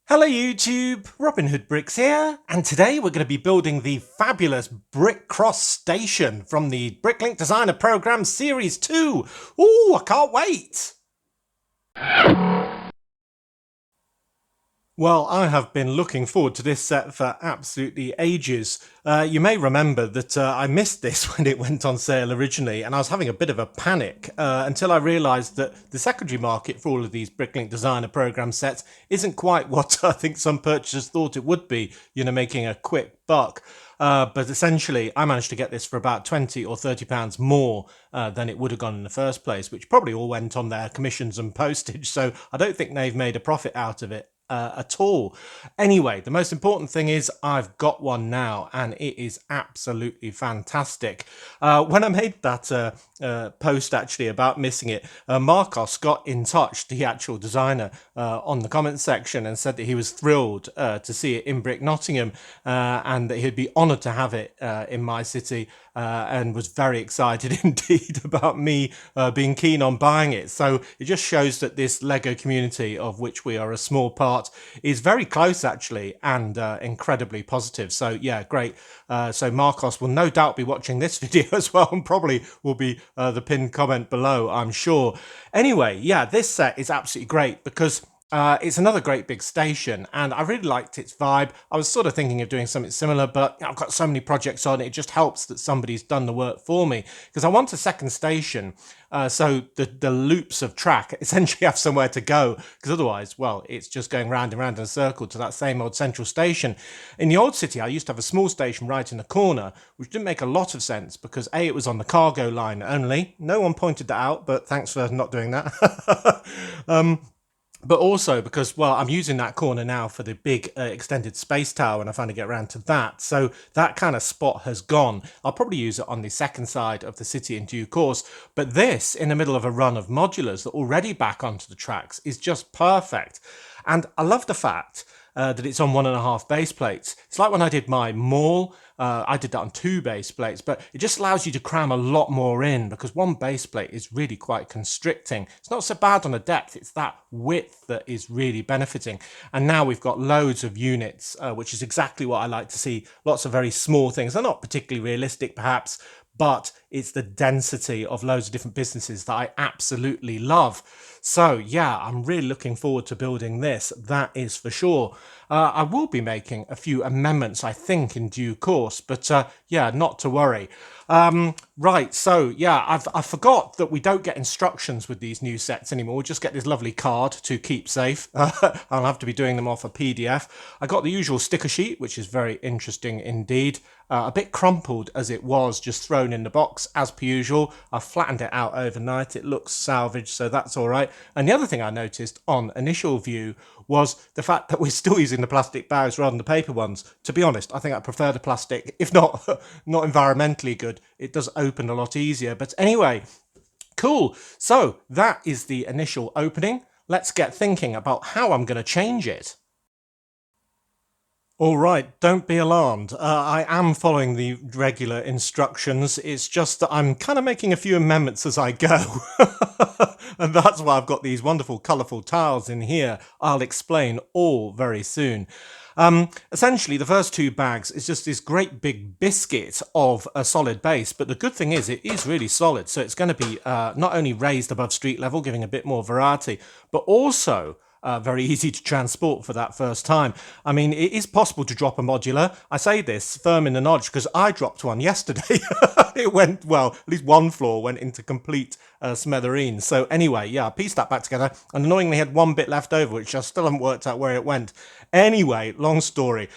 Hello YouTube, Robin Hood Bricks here, and today we're going to be building the fabulous Brick Cross Station from the Bricklink Designer Program Series 2. Ooh, I can't wait! Well, I have been looking forward to this set for absolutely ages. You may remember that I missed this when it went on sale originally, and I was having a bit of a panic until I realised that the secondary market for all of these Bricklink Designer Program sets isn't quite what I think some purchasers thought it would be, making a quick buck. But essentially, I managed to get this for about £20 or £30 more than it would have gone in the first place, which probably all went on their commissions and postage, so I don't think they've made a profit out of it. At all. Anyway, the most important thing is I've got one now and it is absolutely fantastic. When I made that post actually about missing it, Marcos got in touch, the actual designer, on the comment section and said that he was thrilled to see it in Brick Nottingham and that he'd be honoured to have it in my city and was very excited indeed about me being keen on buying it. So it just shows that this Lego community, of which we are a small part, is very close actually and incredibly positive. So yeah, great. So Marcos will no doubt be watching this video as well and probably will be the pinned comment below, I'm sure. Anyway, yeah, this set is absolutely great because it's another great big station and I really liked its vibe. I was sort of thinking of doing something similar, but I've got so many projects on, it just helps that somebody's done the work for me because I want a second station so the loops of track essentially have somewhere to go, because otherwise, well, it's just going round and round in a circle to that same old central station. In the old city, I used to have a small station right in the corner, which didn't make a lot of sense because A, it was on the cargo line only. No one pointed that out, but thanks for not doing that. But also because, well, I'm using that corner now for the big extended space tower and I finally get around to that. So that kind of spot has gone. I'll probably use it on the second side of the city in due course. But this, in the middle of a run of modulars that already back onto the tracks, is just perfect. And I love the fact that it's on 1.5 base plates. It's like when I did my mall, I did that on 2 base plates, but it just allows you to cram a lot more in because 1 base plate is really quite constricting. It's not so bad on the depth, it's that width that is really benefiting. And now we've got loads of units, which is exactly what I like to see. Lots of very small things. They're not particularly realistic perhaps, but it's the density of loads of different businesses that I absolutely love. So yeah, I'm really looking forward to building this, that is for sure. I will be making a few amendments, I think, in due course, but yeah, not to worry. Right, so yeah, I forgot that we don't get instructions with these new sets anymore. We just get this lovely card to keep safe. I'll have to be doing them off a PDF. I got the usual sticker sheet, which is very interesting indeed. A bit crumpled as it was, just thrown in the box as per usual. I flattened it out overnight. It looks salvaged, so that's all right. And the other thing I noticed on initial view was the fact that we're still using the plastic bags rather than the paper ones. To be honest, I think I prefer the plastic, if not environmentally good. It does open a lot easier. But anyway, cool. So that is the initial opening. Let's get thinking about how I'm going to change it. All right, don't be alarmed. I am following the regular instructions. It's just that I'm kind of making a few amendments as I go. And that's why I've got these wonderful colourful tiles in here. I'll explain all very soon. Essentially, the first 2 bags is just this great big biscuit of a solid base. But the good thing is it is really solid. So it's going to be not only raised above street level, giving a bit more variety, but also very easy to transport for that first time. I mean, it is possible to drop a modular. I say this firm in the knowledge because I dropped one yesterday. It went, well, at least one floor went into complete smithereens. So anyway, yeah, I pieced that back together and annoyingly had 1 bit left over, which I still haven't worked out where it went. Anyway, long story.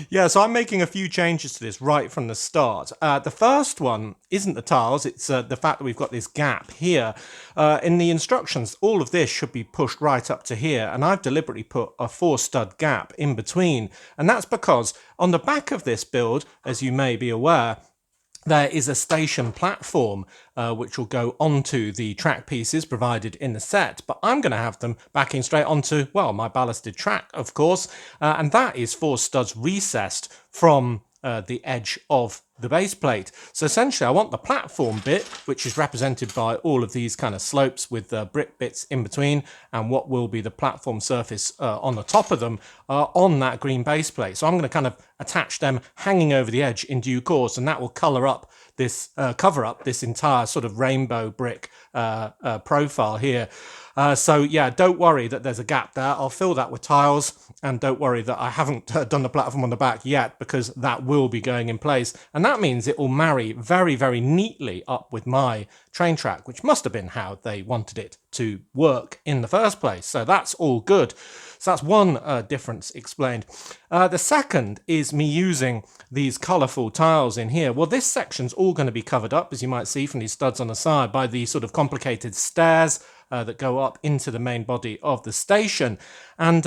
Yeah, so I'm making a few changes to this right from the start. The first one isn't the tiles, it's the fact that we've got this gap here. In the instructions, all of this should be pushed right up to here, and I've deliberately put a 4-stud gap in between. And that's because on the back of this build, as you may be aware, there is a station platform which will go onto the track pieces provided in the set, but I'm going to have them backing straight onto, well, my ballasted track, of course, and that is 4 studs recessed from the edge of the base plate. So essentially I want the platform bit, which is represented by all of these kind of slopes with brick bits in between, and what will be the platform surface on the top of them on that green base plate. So I'm going to kind of attach them hanging over the edge in due course, and that will cover up this entire sort of rainbow brick profile here. So yeah, don't worry that there's a gap there. I'll fill that with tiles, and don't worry that I haven't done the platform on the back yet, because that will be going in place. And that means it will marry very, very neatly up with my train track, which must have been how they wanted it to work in the first place. So that's all good. So that's one difference explained. The second is me using these colourful tiles in here. Well, this section's all going to be covered up, as you might see from these studs on the side, by the sort of complicated stairs that go up into the main body of the station. And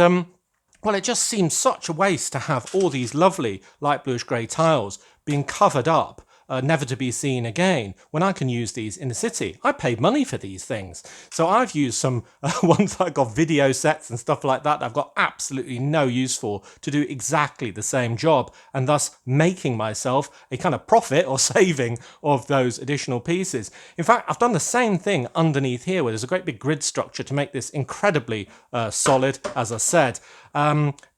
well, it just seems such a waste to have all these lovely light bluish grey tiles being covered up, never to be seen again, when I can use these in the city. I paid money for these things. So I've used some ones that I've got video sets and stuff like that I've got absolutely no use for, to do exactly the same job, and thus making myself a kind of profit or saving of those additional pieces. In fact, I've done the same thing underneath here, where there's a great big grid structure to make this incredibly solid, as I said.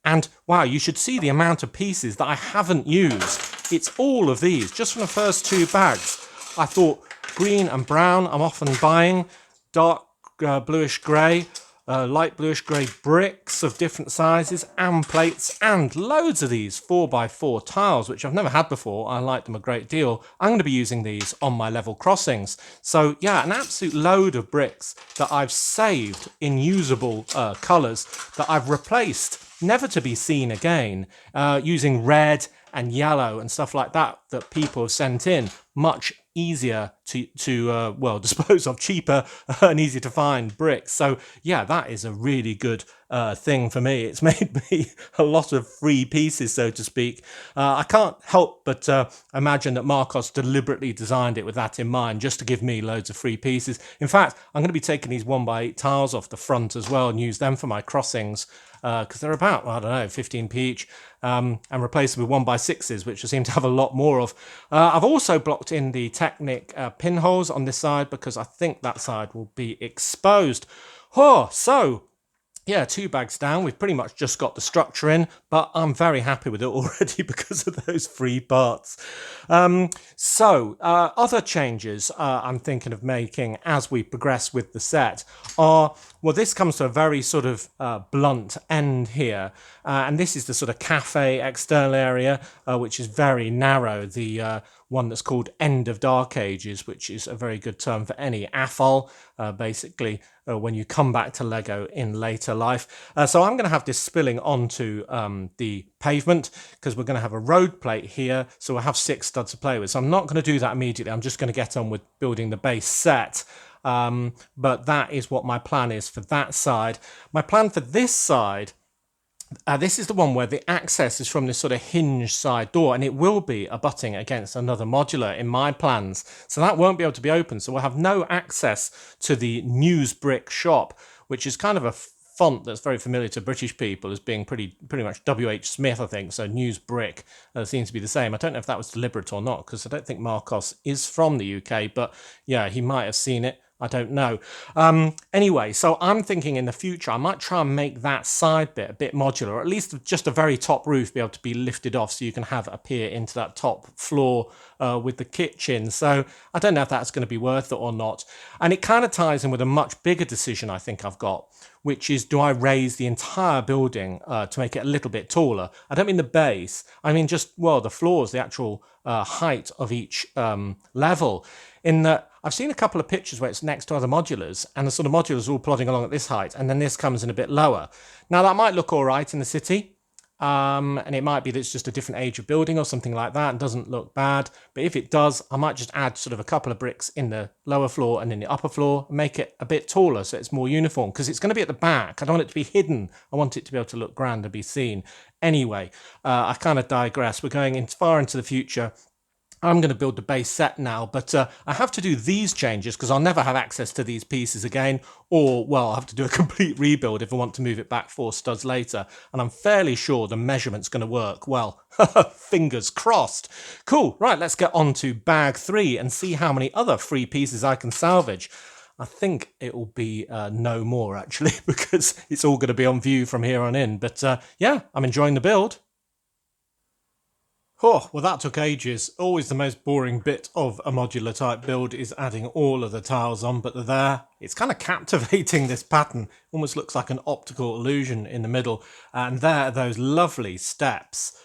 And wow, you should see the amount of pieces that I haven't used. It's all of these, just from the first two bags. I thought green and brown I'm often buying, dark bluish grey, light bluish grey bricks of different sizes, and plates, and loads of these 4x4 tiles, which I've never had before. I like them a great deal. I'm going to be using these on my level crossings. So yeah, an absolute load of bricks that I've saved in usable colours that I've replaced, never to be seen again, using red and yellow and stuff like that people have sent in. Much easier to well, dispose of, cheaper and easier to find bricks. So yeah, that is a really good thing for me. It's made me a lot of free pieces, so to speak. I can't help but imagine that Marcos deliberately designed it with that in mind, just to give me loads of free pieces. In fact, I'm going to be taking these 1x8 tiles off the front as well and use them for my crossings, because they're about, I don't know, 15p each, and replace them with 1x6s, which I seem to have a lot more of. I've also blocked in the Technic pinholes on this side, because I think that side will be exposed. Oh, so yeah, 2 bags down. We've pretty much just got the structure in, but I'm very happy with it already because of those free parts. Other changes I'm thinking of making as we progress with the set are, well, this comes to a very sort of blunt end here, and this is the sort of cafe external area, which is very narrow. The one that's called End of Dark Ages, which is a very good term for any AFOL, basically, when you come back to Lego in later life. So I'm going to have this spilling onto the pavement, because we're going to have a road plate here, so we'll have 6 studs to play with. So I'm not going to do that immediately. I'm just going to get on with building the base set. But that is what my plan is for that side. My plan for this side, this is the one where the access is from this sort of hinge side door, and it will be abutting against another modular in my plans. So that won't be able to be open. So we'll have no access to the News Brick shop, which is kind of a font that's very familiar to British people as being pretty much W.H. Smith, I think. So News Brick seems to be the same. I don't know if that was deliberate or not, because I don't think Marcos is from the UK, but yeah, he might have seen it. I don't know. Anyway, so I'm thinking in the future I might try and make that side bit a bit modular, or at least just a very top roof be able to be lifted off so you can have a pier into that top floor with the kitchen. So I don't know if that's going to be worth it or not. And it kind of ties in with a much bigger decision I think I've got, which is, do I raise the entire building to make it a little bit taller? I don't mean the base. I mean just, well, the floors, the actual height of each level. In that, I've seen a couple of pictures where it's next to other modulars, and the sort of modulars are all plodding along at this height, and then this comes in a bit lower. Now, that might look all right in the city, and it might be that it's just a different age of building or something like that and doesn't look bad. But if it does, I might just add sort of a couple of bricks in the lower floor and in the upper floor, and make it a bit taller so it's more uniform, because it's going to be at the back. I don't want it to be hidden. I want it to be able to look grand and be seen. Anyway, I kind of digress. We're going far into the future. I'm going to build the base set now, but I have to do these changes because I'll never have access to these pieces again, or, well, I'll have to do a complete rebuild if I want to move it back 4 studs later, and I'm fairly sure the measurement's going to work. Well, fingers crossed. Cool, right, let's get on to bag 3 and see how many other free pieces I can salvage. I think it will be no more, actually, because it's all going to be on view from here on in, but yeah, I'm enjoying the build. Oh, well, that took ages. Always the most boring bit of a modular type build is adding all of the tiles on, but they're there. It's kind of captivating, this pattern. Almost looks like an optical illusion in the middle. And there are those lovely steps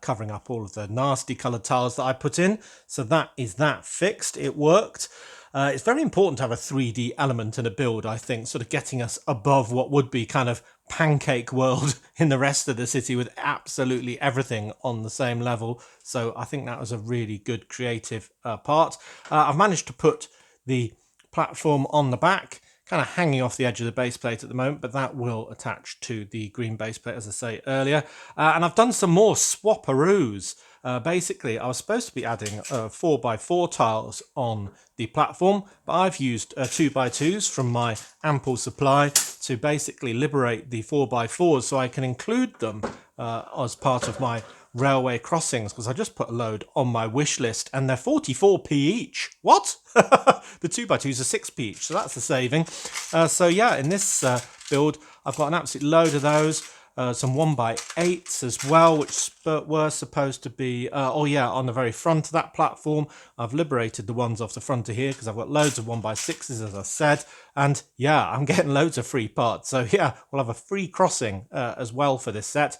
covering up all of the nasty coloured tiles that I put in. So that is that fixed. It worked. It's very important to have a 3D element in a build, I think, sort of getting us above what would be kind of pancake world in the rest of the city with absolutely everything on the same level. So I think that was a really good creative part. I've managed to put the platform on the back, kind of hanging off the edge of the base plate at the moment, but that will attach to the green base plate, as I say earlier. And I've done some more swap-aroos. Basically, I was supposed to be adding 4x4 tiles on the platform, but I've used 2x2s from my ample supply to basically liberate the 4x4s so I can include them as part of my railway crossings, because I just put a load on my wish list and they're 44p each. What? The 2x2s are 6p each, so that's a saving. So yeah, in this build, I've got an absolute load of those. Some 1x8s as well, which were supposed to be, on the very front of that platform. I've liberated the ones off the front of here because I've got loads of 1x6s, as I said. And yeah, I'm getting loads of free parts. So yeah, we'll have a free crossing as well for this set.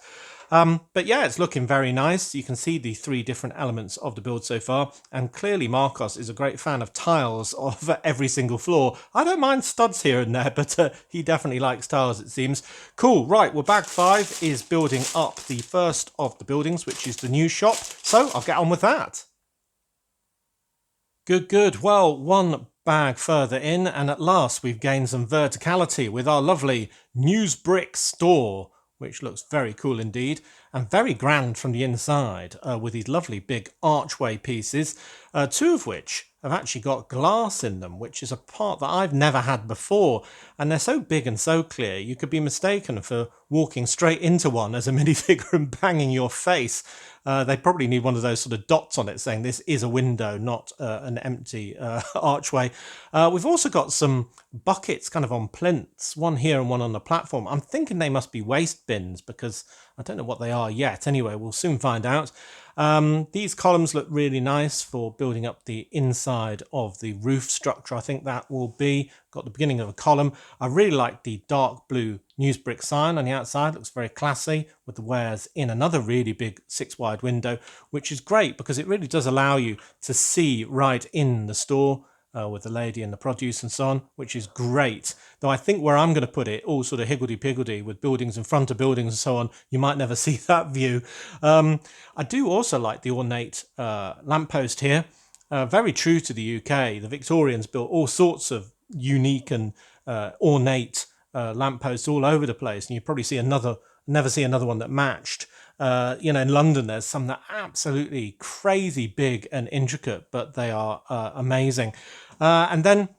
But yeah, it's looking very nice. You can see the 3 different elements of the build so far. And clearly Marcos is a great fan of tiles of every single floor. I don't mind studs here and there, but he definitely likes tiles, it seems. Cool, right, well, bag 5 is building up the first of the buildings, which is the new shop. So I'll get on with that. Good. Well, one bag further in, and at last we've gained some verticality with our lovely Newsbrick store, which looks very cool indeed, and very grand from the inside, with these lovely big archway pieces, 2 of which have actually got glass in them, which is a part that I've never had before, and they're so big and so clear you could be mistaken for walking straight into one as a minifigure and banging your face. They probably need one of those sort of dots on it saying this is a window, not an empty archway. We've also got some buckets kind of on plinths, one here and one on the platform. I'm thinking they must be waste bins because I don't know what they are yet. Anyway, we'll soon find out. These columns look really nice for building up the inside of the roof structure. I think that will be got the beginning of a column. I really like the dark blue Newsbrick sign on the outside. It looks very classy with the wares in another really big 6-wide window, which is great because it really does allow you to see right in the store with the lady and the produce and so on, which is great. Though I think where I'm going to put it, all sort of higgledy-piggledy with buildings in front of buildings and so on, you might never see that view. I do also like the ornate lamppost here. Very true to the UK. The Victorians built all sorts of unique and ornate lampposts all over the place, and you probably never see another one that matched. In London, there's some that are absolutely crazy big and intricate, but they are amazing. And then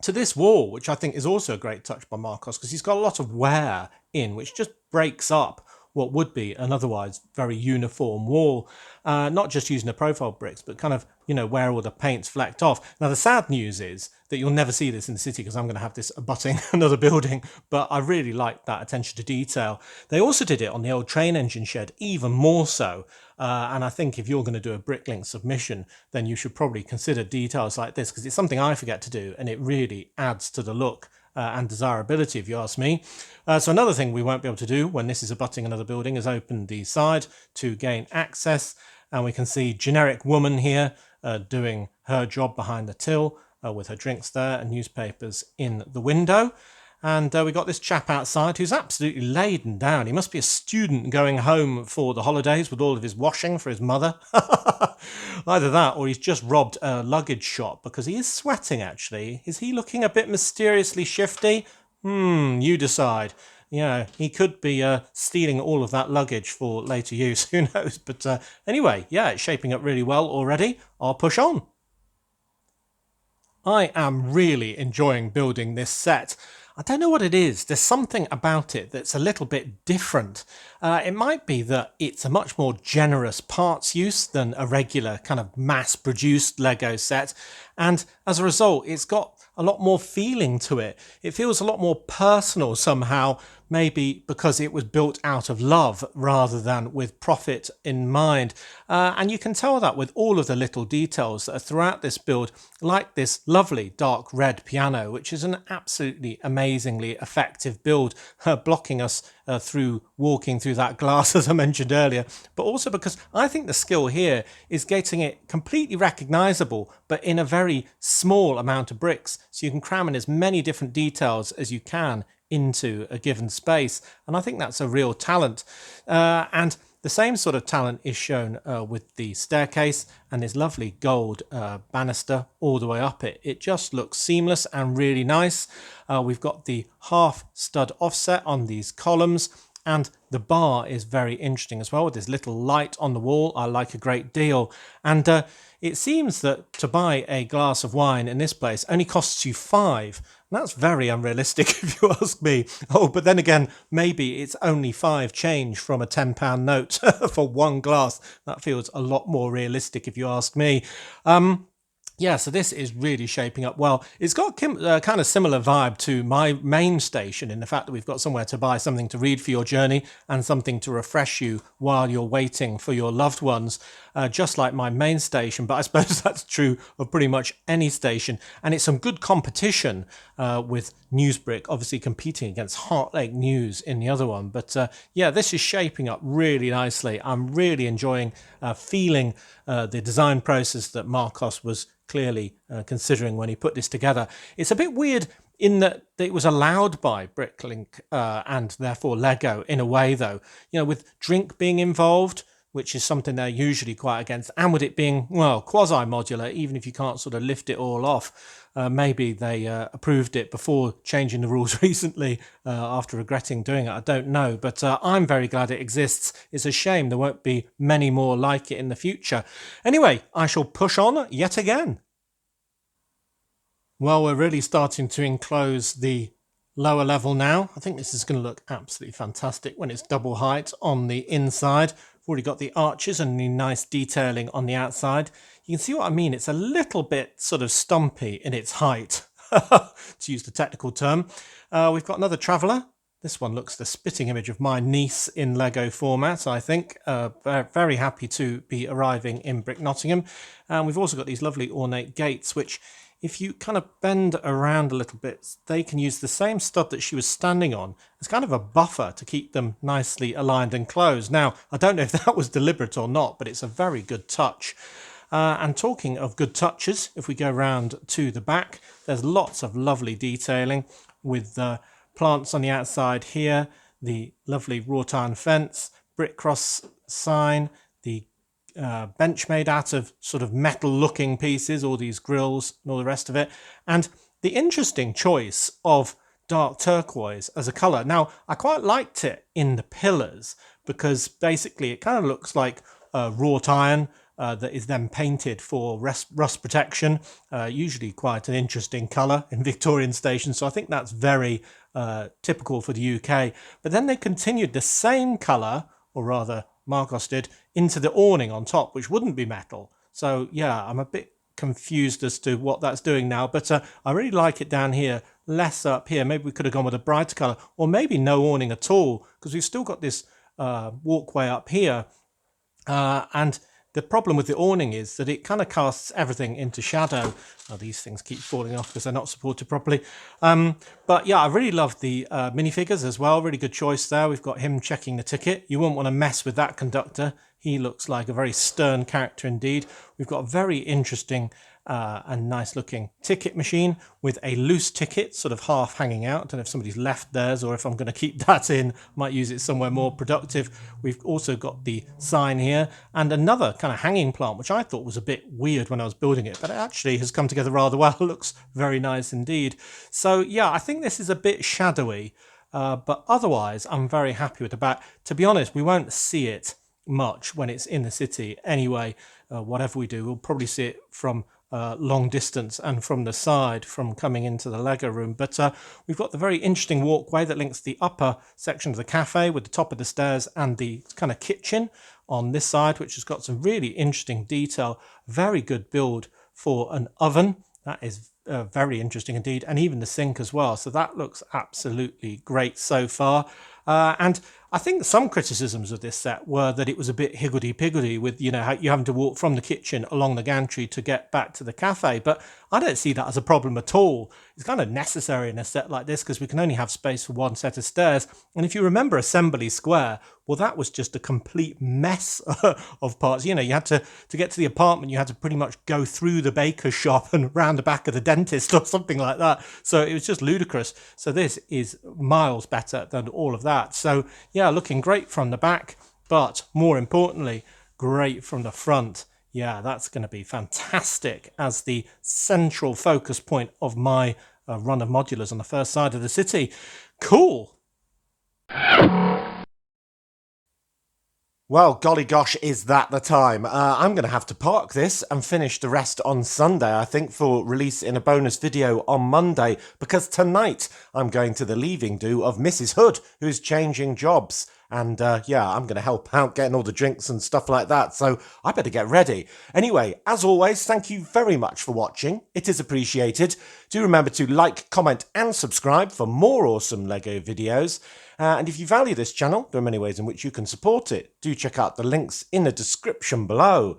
to this wall, which I think is also a great touch by Marcos, because he's got a lot of wear in, which just breaks up what would be an otherwise very uniform wall, not just using the profile bricks, but kind of, where all the paint's flecked off. Now, the sad news is that you'll never see this in the city because I'm going to have this abutting another building, but I really like that attention to detail. They also did it on the old train engine shed, even more so. And I think if you're going to do a Bricklink submission, then you should probably consider details like this, because it's something I forget to do, and it really adds to the look and desirability, if you ask me. So another thing we won't be able to do when this is abutting another building is open the side to gain access. And we can see generic woman here doing her job behind the till with her drinks there and newspapers in the window. And we got this chap outside who's absolutely laden down. He must be a student going home for the holidays with all of his washing for his mother. Either that or he's just robbed a luggage shop, because he is sweating, actually. Is he looking a bit mysteriously shifty? You decide. Yeah, he could be stealing all of that luggage for later use. Who knows? But anyway, yeah, it's shaping up really well already. I'll push on. I am really enjoying building this set. I don't know what it is. There's something about it that's a little bit different. It might be that it's a much more generous parts use than a regular kind of mass-produced Lego set. And as a result, it's got a lot more feeling to it. It feels a lot more personal somehow, maybe because it was built out of love rather than with profit in mind. And you can tell that with all of the little details that are throughout this build, like this lovely dark red piano, which is an absolutely amazingly effective build, blocking us through walking through that glass, as I mentioned earlier, but also because I think the skill here is getting it completely recognizable, but in a very small amount of bricks. So you can cram in as many different details as you can into a given space. And I think that's a real talent. And the same sort of talent is shown with the staircase and this lovely gold banister all the way up it. It just looks seamless and really nice. We've got the half stud offset on these columns, and the bar is very interesting as well with this little light on the wall. I like a great deal. And it seems that to buy a glass of wine in this place only costs you £5. That's very unrealistic if you ask me. Oh, but then again, maybe it's only 5 change from a £10 note for one glass. That feels a lot more realistic if you ask me. Yeah, so this is really shaping up well. It's got kind of similar vibe to my main station in the fact that we've got somewhere to buy something to read for your journey and something to refresh you while you're waiting for your loved ones, just like my main station. But I suppose that's true of pretty much any station. And it's some good competition with Newsbrick, obviously competing against Heart Lake News in the other one. But yeah, this is shaping up really nicely. I'm really enjoying feeling the design process that Marcos was clearly considering when he put this together. It's a bit weird in that it was allowed by Bricklink and therefore Lego in a way, though, with drink being involved, which is something they're usually quite against, and with it being, well, quasi-modular, even if you can't sort of lift it all off. Maybe they approved it before changing the rules recently after regretting doing it. I don't know, but I'm very glad it exists. It's a shame there won't be many more like it in the future. Anyway, I shall push on yet again. Well, we're really starting to enclose the lower level now. I think this is going to look absolutely fantastic when it's double height on the inside. We've already got the arches and the nice detailing on the outside. You can see what I mean. It's a little bit sort of stumpy in its height, to use the technical term. We've got another traveller. This one looks the spitting image of my niece in Lego format, I think. Very happy to be arriving in Brick Nottingham. And we've also got these lovely ornate gates, which, if you kind of bend around a little bit, they can use the same stud that she was standing on as kind of a buffer to keep them nicely aligned and closed. Now, I don't know if that was deliberate or not, but it's a very good touch. And talking of good touches, if we go round to the back, there's lots of lovely detailing with plants on the outside here, the lovely wrought iron fence, brick cross sign, the bench made out of sort of metal looking pieces, all these grills and all the rest of it, and the interesting choice of dark turquoise as a colour. Now, I quite liked it in the pillars because basically it kind of looks like wrought iron that is then painted for rust protection, usually quite an interesting colour in Victorian stations, so I think that's very typical for the UK. But then they continued the same colour, or rather Marcos did, into the awning on top, which wouldn't be metal. So yeah, I'm a bit confused as to what that's doing now, but I really like it down here, less up here. Maybe we could have gone with a brighter colour, or maybe no awning at all, because we've still got this walkway up here, and the problem with the awning is that it kind of casts everything into shadow. Oh, these things keep falling off because they're not supported properly. But yeah, I really love the minifigures as well. Really good choice there. We've got him checking the ticket. You wouldn't want to mess with that conductor. He looks like a very stern character indeed. We've got a very interesting and nice looking ticket machine with a loose ticket sort of half hanging out. I don't know if somebody's left theirs or if I'm going to keep that in, might use it somewhere more productive. We've also got the sign here and another kind of hanging plant, which I thought was a bit weird when I was building it, but it actually has come together rather well. It looks very nice indeed. So yeah, I think this is a bit shadowy. But otherwise, I'm very happy with the back. To be honest, we won't see it much when it's in the city anyway. Whatever we do, we'll probably see it from long distance and from the side from coming into the Lego room. But we've got the very interesting walkway that links the upper section of the cafe with the top of the stairs and the kind of kitchen on this side, which has got some really interesting detail. Very good build for an oven. That is very interesting indeed, and even the sink as well. So that looks absolutely great so far. And I think some criticisms of this set were that it was a bit higgledy-piggledy with, you know, how you having to walk from the kitchen along the gantry to get back to the cafe. But I don't see that as a problem at all. It's kind of necessary in a set like this because we can only have space for one set of stairs. And if you remember Assembly Square, well, that was just a complete mess of parts. You know, you had to get to the apartment, you had to pretty much go through the baker's shop and round the back of the dentist or something like that. So it was just ludicrous. So this is miles better than all of that. So yeah, looking great from the back, but more importantly, great from the front. Yeah, that's going to be fantastic as the central focus point of my run of modulars on the first side of the city. Cool. Well, golly gosh, is that the time? I'm going to have to park this and finish the rest on Sunday, I think, for release in a bonus video on Monday, because tonight I'm going to the leaving do of Mrs. Hood, who's changing jobs. And yeah, I'm going to help out getting all the drinks and stuff like that, so I better get ready. Anyway, as always, thank you very much for watching. It is appreciated. Do remember to like, comment and subscribe for more awesome LEGO videos. And if you value this channel, there are many ways in which you can support it. Do check out the links in the description below.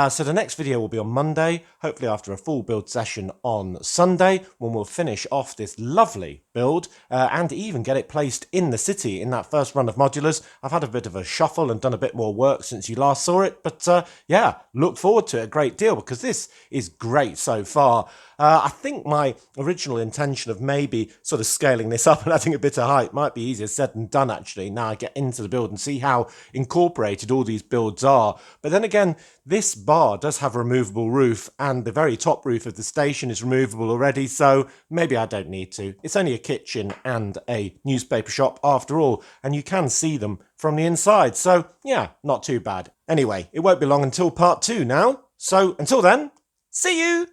So the next video will be on Monday, hopefully after a full build session on Sunday, when we'll finish off this lovely build and even get it placed in the city in that first run of modulars. I've had a bit of a shuffle and done a bit more work since you last saw it, but yeah, look forward to it a great deal because this is great so far. I think my original intention of maybe sort of scaling this up and adding a bit of height might be easier said than done, actually. Now I get into the build and see how incorporated all these builds are. But then again, this bar does have a removable roof and the very top roof of the station is removable already, so maybe I don't need to. It's only a kitchen and a newspaper shop after all, and you can see them from the inside. So yeah, not too bad. Anyway, it won't be long until part 2 now. So until then, see you!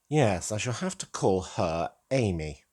Yes, I shall have to call her Amy.